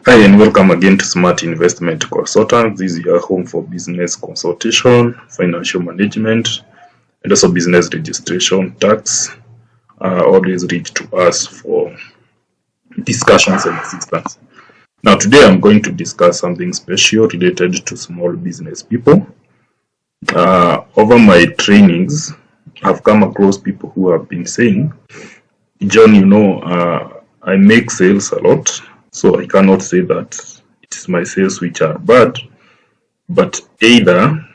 Hi and welcome again to Smart Investment Consultants. This is your home for business consultation, financial management, and also business registration, tax. Always reach to us for discussions and assistance. Now today I'm going to discuss something special related to small business people. Over my trainings, I've come across people who have been saying, John, I make sales a lot. So I cannot say that it is my sales which are bad, but either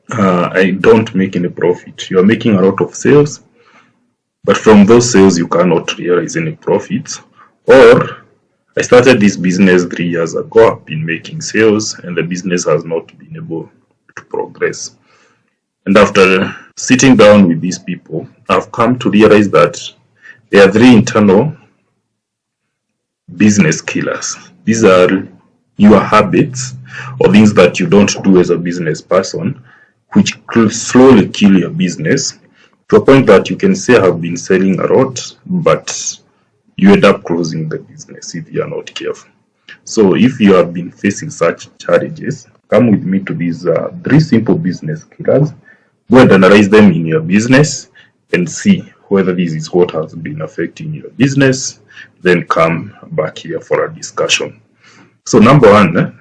I don't make any profit. You are making a lot of sales, but from those sales you cannot realize any profits. Or I started this business 3 years ago, I've been making sales and the business has not been able to progress. And after sitting down with these people, I've come to realize that there are three internal business killers. These are your habits or things that you don't do as a business person, which slowly kill your business to a point that you can say I have been selling a lot, but you end up closing the business if you are not careful. So if you have been facing such challenges, come with me to these three simple business killers. Go and analyze them in your business and see whether this is what has been affecting your business. Then come back here for a discussion. So number one,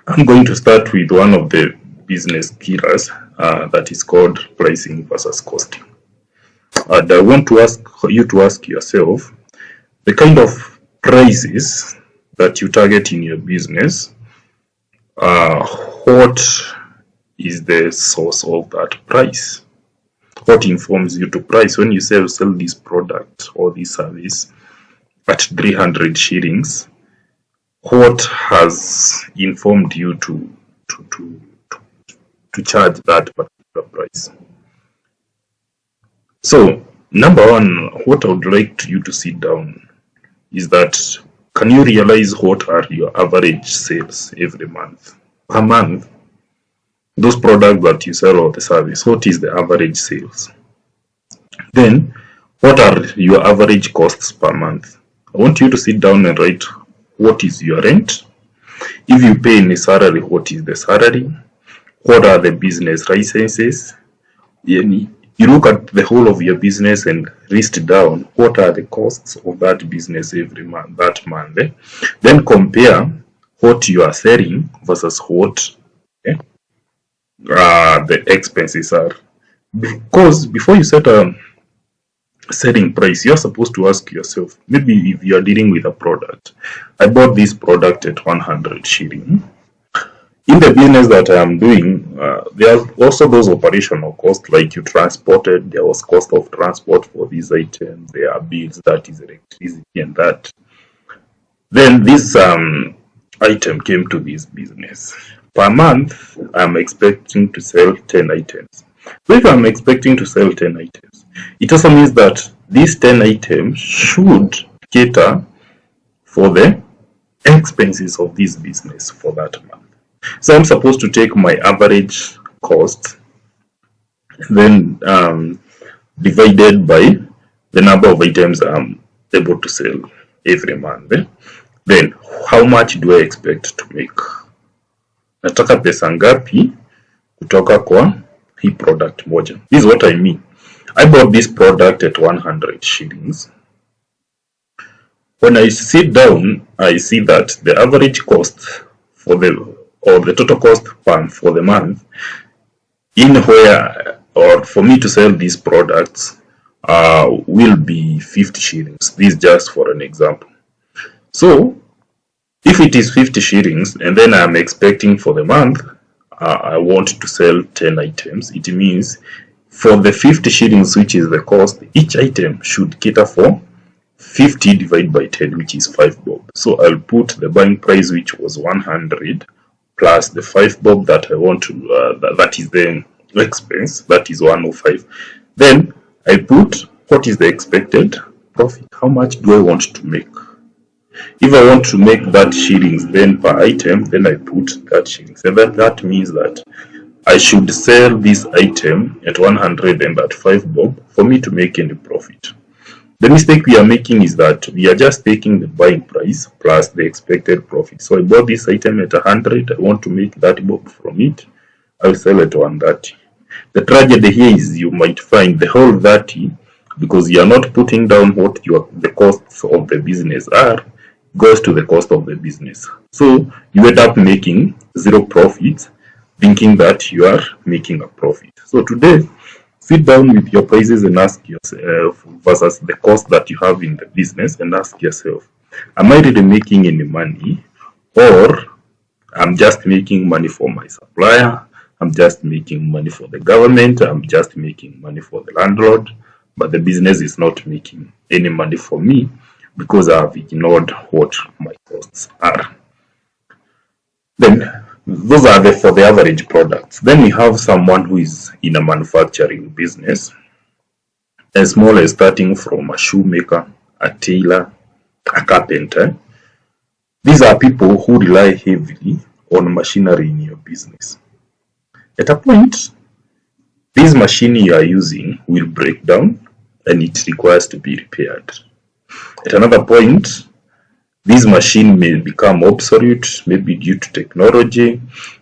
I'm going to start with one of the business killers that is called pricing versus costing. And I want to ask you to ask yourself the kind of prices that you target in your business. What is the source of that price? What informs you to price when you sell this product or this service at 300 shillings? What has informed you to charge that particular price? So number one, what I would like you to sit down is that, can you realize what are your average sales every month? Per month, those products that you sell or the service, what is the average sales? Then, what are your average costs per month? I want you to sit down and write what is your rent. If you pay any salary, what is the salary? What are the business licenses? You look at the whole of your business and list down what are the costs of that business every month, that month. Then compare what you are selling versus what the expenses are. Because before you set a selling price, you're supposed to ask yourself, maybe if you're dealing with a product, I bought this product at 100 shilling. In the business that I am doing, there are also those operational costs, like you transported, there was cost of transport for these items, there are bills, that is electricity and that. Then this item came to this business. Per month, I'm expecting to sell 10 items. So if I'm expecting to sell 10 items, it also means that these 10 items should cater for the expenses of this business for that month. So I'm supposed to take my average cost, then divided by the number of items I'm able to sell every month. Then how much do I expect to make? Nataka pesa ngapi kutoka kwa hii product moja. This is what I mean. I bought this product at 100 shillings. When I sit down, I see that the average cost for the total cost for the month for me to sell these products will be 50 shillings. This is just for an example. So if it is 50 shillings and then I'm expecting for the month, I want to sell 10 items. It means for the 50 shillings, which is the cost, each item should cater for 50 divided by 10, which is 5 bob. So I'll put the buying price, which was 100, plus the 5 bob that I want to, that is the expense, that is 105. Then I put what is the expected profit. How much do I want to make? If I want to make that shillings then per item, then I put that shillings. And that means that I should sell this item at 100 and at 5 bob for me to make any profit. The mistake we are making is that we are just taking the buying price plus the expected profit. So I bought this item at 100. I want to make 30 bob from it. I will sell it 130. The tragedy here is you might find the whole 30, because you are not putting down what the costs of the business are, goes to the cost of the business. So you end up making zero profits, thinking that you are making a profit. So today, sit down with your prices and ask yourself versus the cost that you have in the business, and ask yourself, am I really making any money, or I'm just making money for my supplier, I'm just making money for the government, I'm just making money for the landlord, but the business is not making any money for me because I have ignored what my costs are. Then those are for the average products. Then we have someone who is in a manufacturing business, as small as starting from a shoemaker, a tailor, a carpenter. These are people who rely heavily on machinery in your business. At a point, this machine you are using will break down and it requires to be repaired. At another point, this machine may become obsolete, maybe due to technology,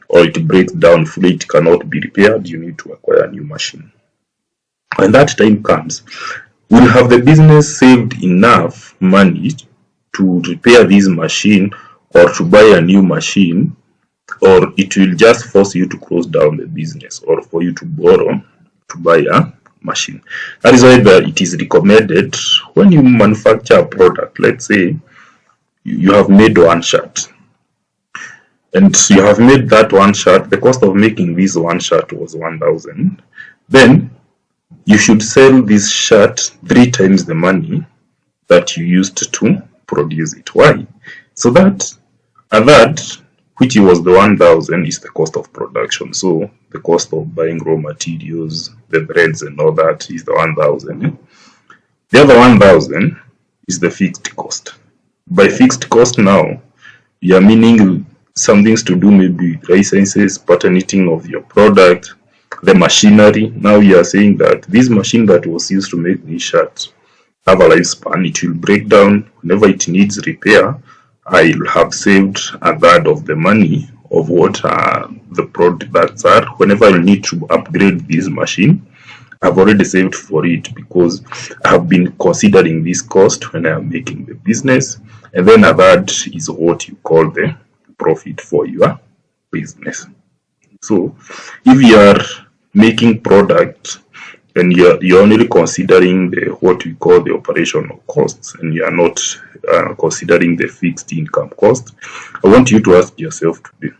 or it breaks down fully, it cannot be repaired, you need to acquire a new machine. When that time comes, will have the business saved enough money to repair this machine or to buy a new machine, or it will just force you to close down the business, or for you to borrow to buy a machine? That is why it is recommended when you manufacture a product. Let's say you have made one shirt, and you have made that one shirt, the cost of making this one shirt was 1,000. Then you should sell this shirt 3 times the money that you used to produce it. Why? So that which was the 1,000 is the cost of production. So the cost of buying raw materials, the threads and all that is the 1,000. The other 1,000 is the fixed cost. By fixed cost now, you are meaning some things to do, maybe licenses, patenting of your product, the machinery. Now you are saying that this machine that was used to make these shirts have a lifespan. It will break down whenever it needs repair. I'll have saved a third of the money of what the products are. Whenever I need to upgrade this machine, I've already saved for it because I have been considering this cost when I am making the business. And then a third is what you call the profit for your business. So if you are making product and you're only considering what we call the operational costs, and you are not considering the fixed income cost, I want you to ask yourself today,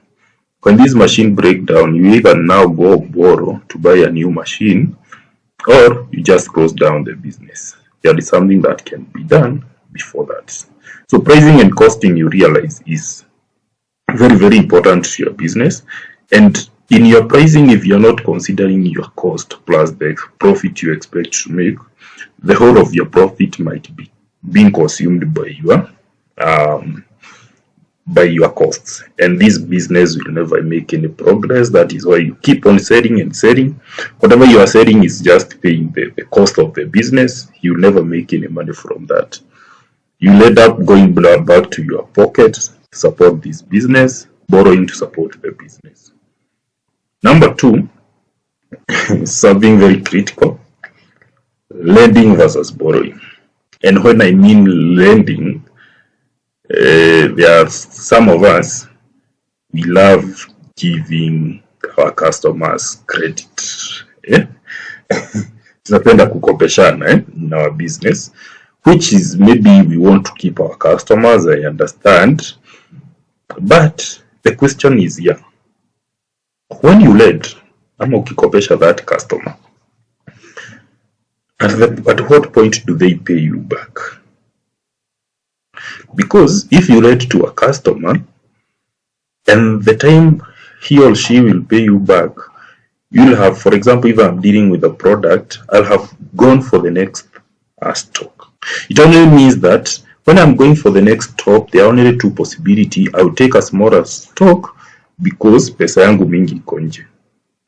when this machine break down, you either now go borrow to buy a new machine, or you just close down the business. There is something that can be done before that. So pricing and costing, you realize, is very, very important to your business. And in your pricing, if you're not considering your cost plus the profit you expect to make, the whole of your profit might be being consumed by your costs, and this business will never make any progress. That is why you keep on selling and selling. Whatever you are selling is just paying the cost of the business. You'll never make any money from that. You'll end up going back to your pocket to support this business, borrowing to support the business. Number 2 is something very critical: lending versus borrowing. And when I mean lending, there are some of us, we love giving our customers credit. Tunapenda kukopeshana in our business, which is maybe we want to keep our customers, I understand. But the question is here, when you lend, ama ukikopesha that customer, at what point do they pay you back? Because if you lend to a customer, and the time he or she will pay you back, you'll have, for example, if I'm dealing with a product, I'll have gone for the next stock. It only means that when I'm going for the next stock, there are only 2 possibilities. I will take a smaller stock because pesa yangu mingi iko nje.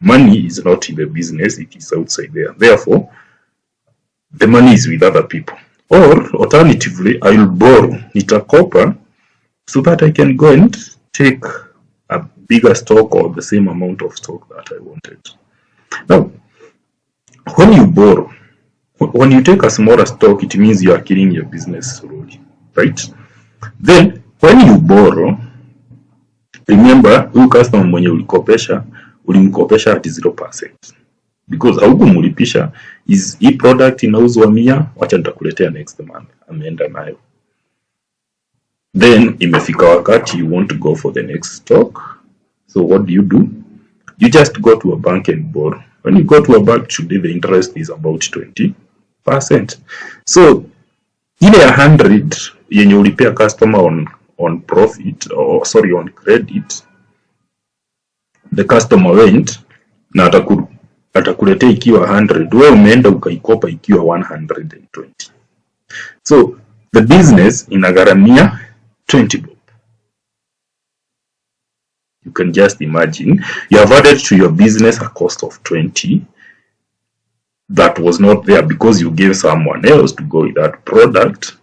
Money is not in the business, it is outside there. Therefore, the money is with other people. Or alternatively, I'll borrow, nitakopa, so that I can go and take a bigger stock or the same amount of stock that I wanted. Now, when you borrow, when you take a smaller stock, it means you are killing your business slowly, right? Then, when you borrow, remember, huyu customer mwenye ulimkopesha at 0%. Because haukumlipisha, hii product inauzwa 100, wacha nitakuletea next month. Ameenda nayo. Then, imefika wakati you want to go for the next stock. So what do? You just go to a bank and borrow. When you go to a bank today, the interest is about 20%. So, ile 100 yenye ulipea customer on profit, or sorry, on credit, the customer went na atakuletea ikiwa 100, wewe umeenda ukaikopa ikiwa 120. So the business inagharamia 20 bob. You can just imagine you have added to your business a cost of 20 that was not there because you gave someone else to go with that product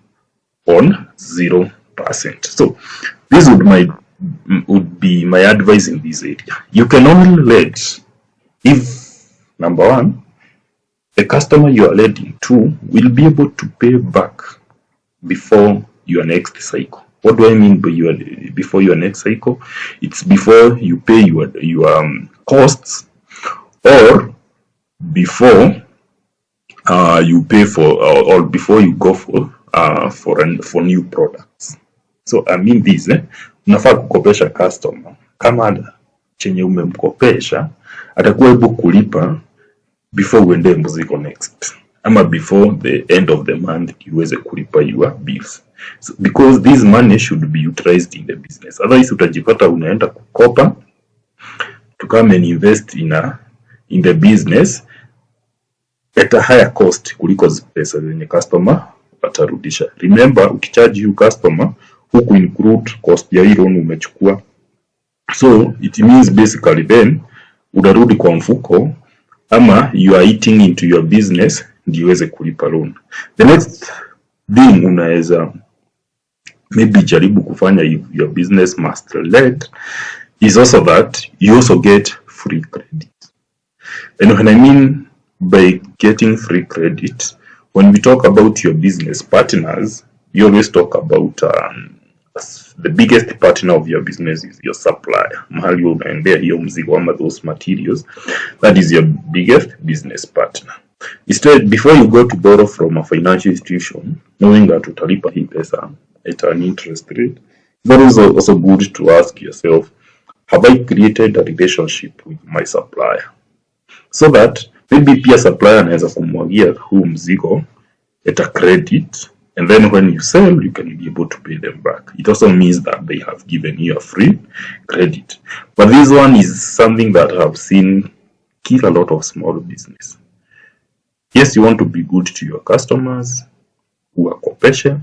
on 0%. So this would be my advice in this area. You can only let if, number one, the customer you are lending to will be able to pay back before your next cycle. What do I mean by before your next cycle? It's before you pay your costs, or before you pay for or before you go for new products. So I mean this, unafaa kukopesha customer kama chenye umemkopesha atakuwa able kulipa before uende mzigo next, ama before the end of the month iweze kulipa your bills. So, because this money should be utilized in the business. Otherwise utajipata unaenda kukopa to come and invest in the business at a higher cost kuliko pesa zenye customer watarudisha. Remember, ukicharge you customer huku include cost ya loan umechukua. So it means basically then utarudi kwa mfuko, ama you are eating into your business ndio uweze kulipa loan. The next thing unaweza maybe jaribu kufanya if your business master led is also that you also get free credit. And when I mean by getting free credit, when we talk about your business partners, you always talk about the biggest partner of your business is your supplier. Mahali unaendea hiyo mzigo ama those materials, that is your biggest business partner. Instead, before you go to borrow from a financial institution, knowing that utalipa hii pesa at an interest rate, that is also good to ask yourself, have I created a relationship with my supplier? So that maybe pia supplier anaweza kumwagia huu mzigo at a credit, and then when you sell, you can be able to pay them back. It also means that they have given you a free credit. But this one is something that I have seen kill a lot of small business. Yes, you want to be good to your customers who are kopesha.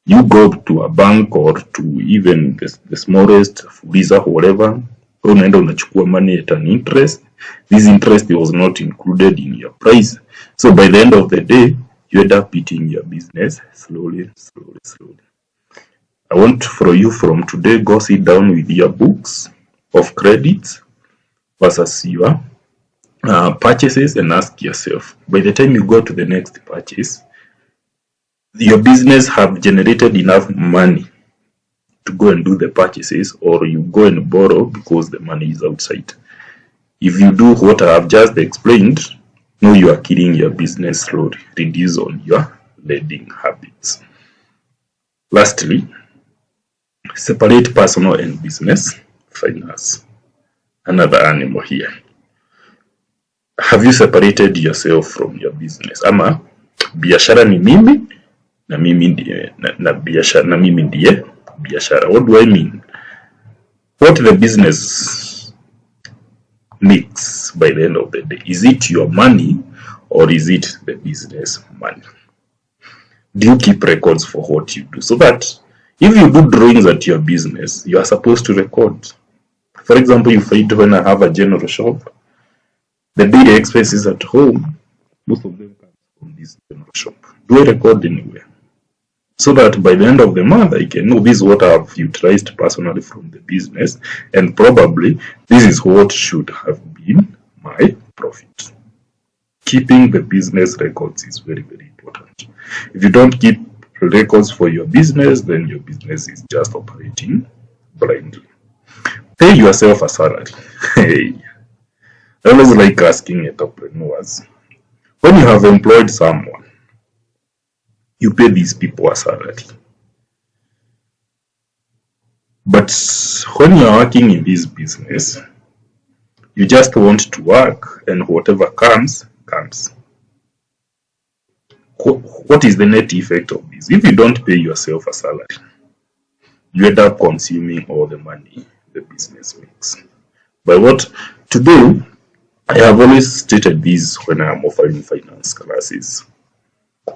You go to a bank or to even the smallest Visa or whatever, unaenda unachukua money at an interest. This interest was not included in your price. So by the end of the day, you end up eating your business slowly. I want for you from today, go sit down with your books of credits versus your purchases and ask yourself, by the time you go to the next purchase, your business have generated enough money to go and do the purchases, or you go and borrow because the money is outside. If you do what I have just explained, no, you are killing your business slowly. Reduce on your lending habits. Lastly, separate personal and business finance. Another animal here. Have you separated yourself from your business? Ama biashara ni mimi na mimi ndiye na biashara na mimi ndiye biashara. What do I mean? What the business needs by the end of the day? Is it your money or is it the business money? Do you keep records for what you do? So that if you do drawings at your business, you are supposed to record. For example, you find when I have a general shop, the daily expenses at home, most of them come from this general shop. do a record anywhere, so that by the end of the month I can know this is what I've utilized personally from the business, and probably this is what should have been my profit. Keeping the business records is very, very important. If you don't keep records for your business, then your business is just operating blindly. Pay yourself a salary. Hey, I always like asking entrepreneurs, when you have employed someone, you pay these people a salary. But when you are working in this business, you just want to work, and whatever comes. What is the net effect of this? If you don't pay yourself a salary, you end up consuming all the money the business makes. By what to do, I have always stated this when I am offering finance classes,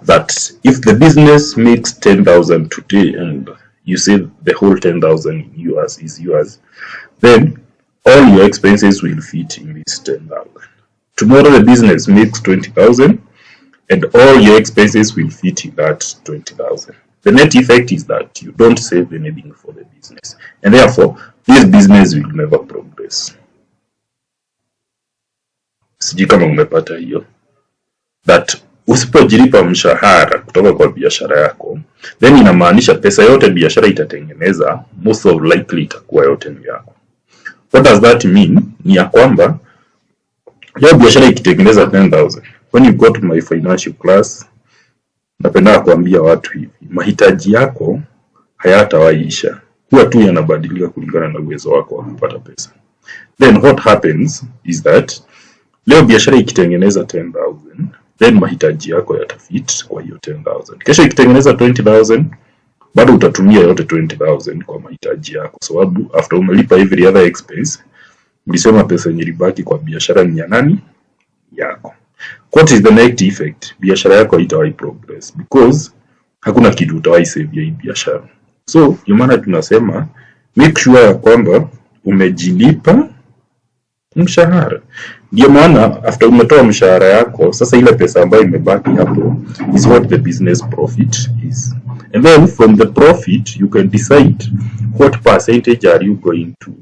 that if the business makes 10,000 today and you say the whole 10,000 yours is yours, then all your expenses will fit in this 10,000. Tomorrow the business makes 20,000 and all your expenses will fit in that 20,000. The net effect is that you don't save anything for the business, and therefore this business will never progress. Sijui kama umepata hiyo, that usipojilipa mshahara kutoka kwa biashara yako, then inamaanisha pesa yote biashara itatengeneza most of likely itakuwa yote ni yako. What does that mean? Ni ya kwamba leo biashara ikitengeneza 10,000, when you go to my financial class, napenda kuambia watu hivi, mahitaji yako hayatawaisha, huwa tu yanabadilika kulingana na uwezo wako wa kupata pesa. Then what happens is that leo biashara ikitengeneza 10,000, then mahitaji yako yatafit kwa hiyo 10,000. Kesho ikitengeneza 20,000, bado utatumia yote 20,000 kwa mahitaji yako, sababu after umelipa every other expense, ulisema pesa yenye ilibaki kwa biashara ni ya nani? Yako. What is the net effect? Biashara yako haitawahi progress because hakuna kitu utawahi save ya hii biashara. So, maana tunasema make sure ya kwamba umejilipa mshahara. Ndio maana after umetoa mshahara yako, sasa ile pesa ambayo imebaki hapo is what the business profit is. And then from the profit you can decide what percentage are you going to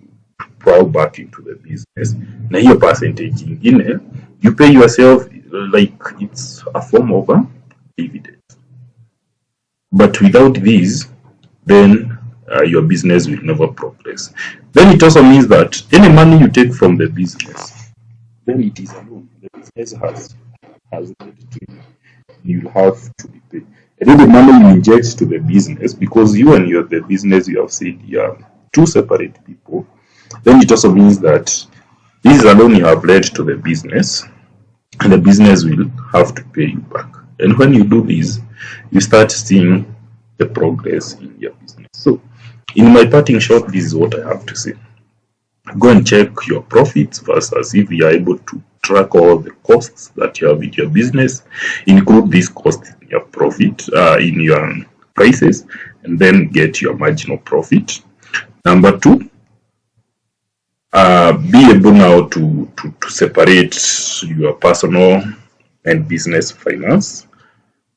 plow back into the business. Na hiyo percentage ingine you pay yourself like it's a form of a dividend. But without this, then your business will never progress. Then it also means that any money you take from the business, then it is a loan. The business has you'll have to be paid. And then the money you inject to the business, because you and the business, you have said you are two separate people, then it also means that this is a loan you have led to the business, and the business will have to pay you back. And when you do this, you start seeing the progress in your business. So, in my parting shot, this is what I have to say. Go and check your profits versus if you are able to track all the costs that you have in your business, include these costs in your profit, in your prices, and then get your marginal profit. Number 2, be able now to separate your personal and business finance.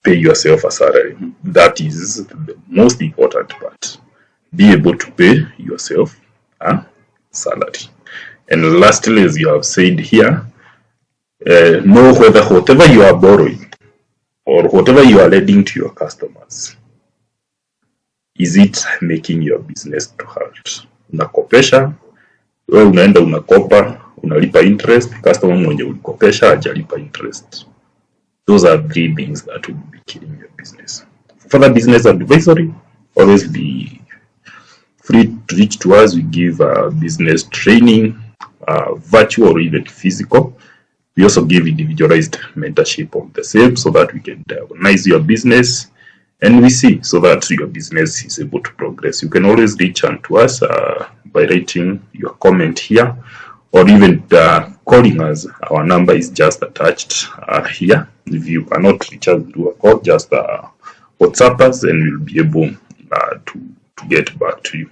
Pay yourself a salary. That is the most important part. Be able to pay yourself a salary. And lastly, as you have said here, know whether whatever you are borrowing or whatever you are lending to your customers, is it making your business to hurt? Unakopesha, wewe unaenda unakopa, unalipa interest, customer mwenye ulikopesha hajalipa interest. Those are 3 things that will be killing your business. For further business advisory, always be free to reach to us. We give business training, virtual or even physical. We also give individualized mentorship of the same so that we can diagnose your business and we see so that your business is able to progress. You can always reach out to us by writing your comment here or even calling us. Our number is just attached here. If you cannot reach us through a call, just WhatsApp us and we'll be able to get back to you.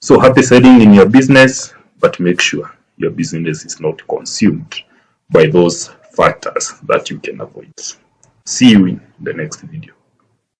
So happy selling in your business, but make sure your business is not consumed by those factors that you can avoid. See you in the next video.